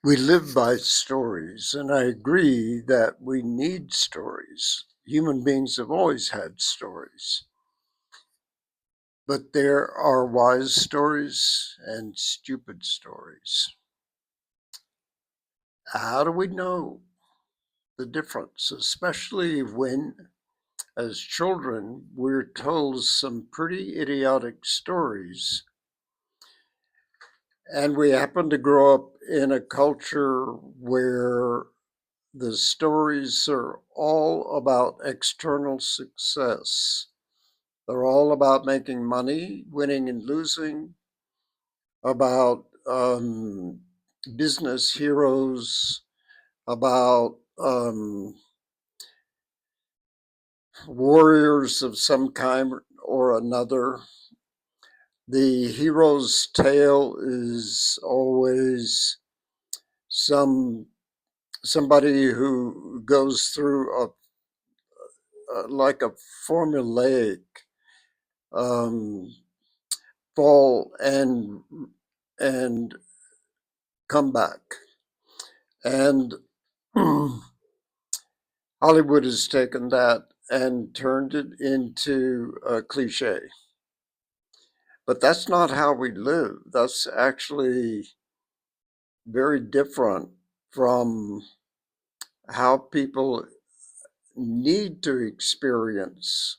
We live by stories, and I agree that we need stories. Human beings have always had stories, but there are wise stories and stupid stories. How do we know the difference, especially when, as children, we're told some pretty idiotic stories, and we happen to grow up in a culture where the stories are all about external success. They're all about making money, winning and losing, about business heroes, about warriors of some kind or another. The hero's tale is always some somebody who goes through like a formulaic um, fall and come back. And Hollywood has taken that and turned it into a cliche. But that's not how we live. That's actually very different from how people need to experience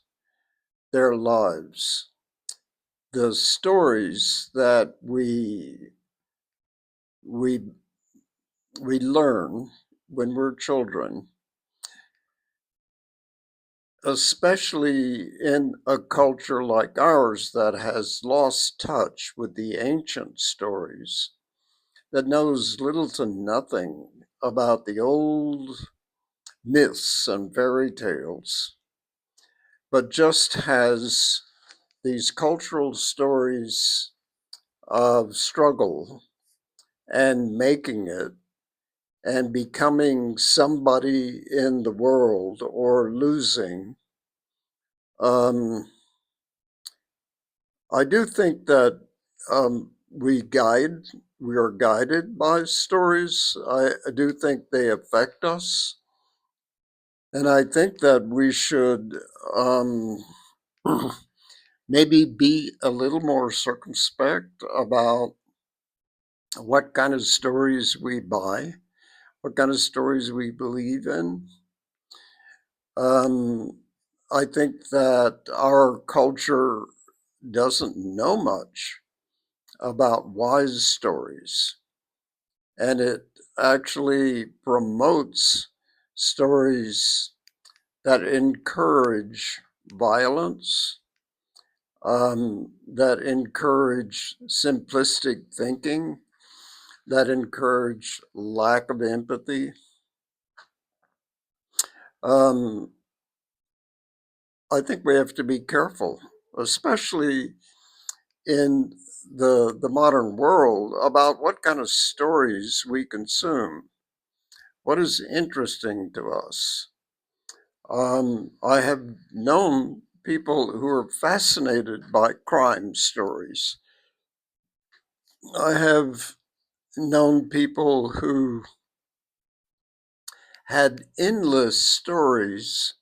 their lives. The stories that we we learn when we're children, especially in a culture like ours that has lost touch with the ancient stories, that knows little to nothing about the old myths and fairy tales, but just has these cultural stories of struggle and making it and becoming somebody in the world or losing. Um, I do think that we are guided by stories. I do think they affect us. And I think that we should um, maybe be a little more circumspect about what kind of stories we buy, what kind of stories we believe in. Um, I think that our culture doesn't know much about wise stories, and it actually promotes stories that encourage violence, that encourage simplistic thinking, that encourage lack of empathy. Um, I think we have to be careful, especially in the modern world, about what kind of stories we consume. What is interesting to us? I have known people who are fascinated by crime stories. I have known people who had endless stories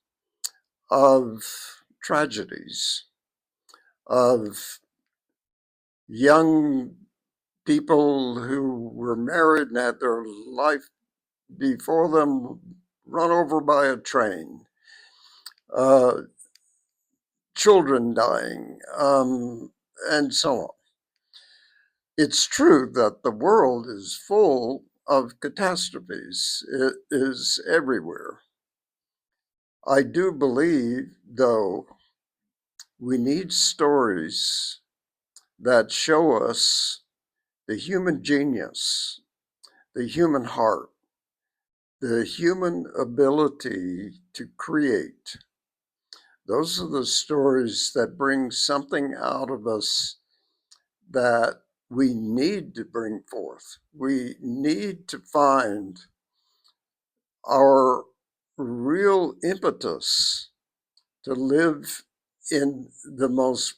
of tragedies, of young people who were married and had their life before them run over by a train, uh, children dying, and so on. It's true that the world is full of catastrophes, it is everywhere. I do believe, though, we need stories that show us the human genius, the human heart, the human ability to create. Those are the stories that bring something out of us that we need to bring forth. We need to find our real impetus to live in the most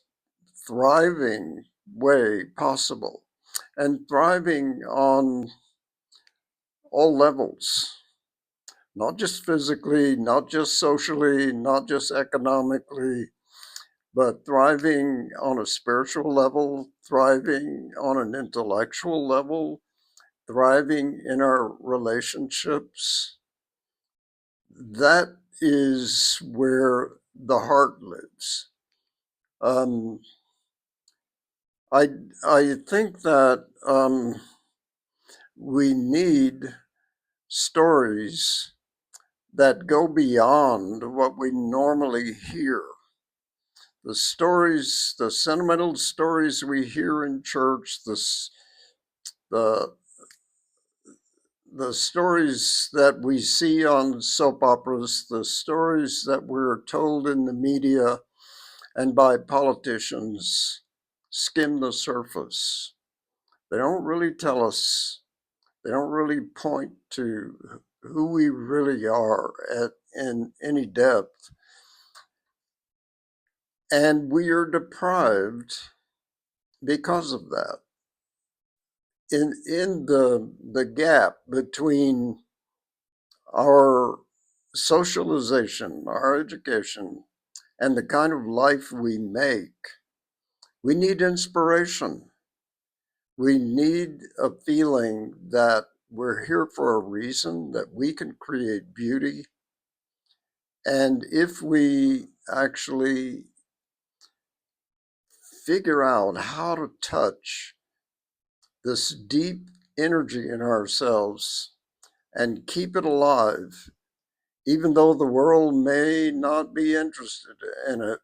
thriving way possible. And thriving on all levels, not just physically, not just socially, not just economically, but thriving on a spiritual level, thriving on an intellectual level, thriving in our relationships. That is where the heart lives. Um, I I think that we need stories that go beyond what we normally hear. The stories, the sentimental stories we hear in church, the the stories that we see on soap operas, the stories that we're told in the media and by politicians skim the surface. They don't really tell us, they don't really point to who we really are in any depth. And we are deprived because of that. In the gap between our socialization, our education, and the kind of life we make, we need inspiration. We need a feeling that we're here for a reason, that we can create beauty. And if we actually figure out how to touch this deep energy in ourselves and keep it alive, even though the world may not be interested in it,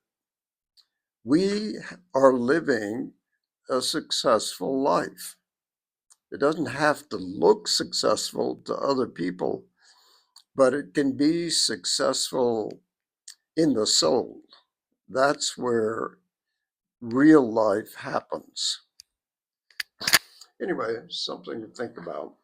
we are living a successful life. It doesn't have to look successful to other people, but it can be successful in the soul. That's where real life happens. Anyway, something to think about.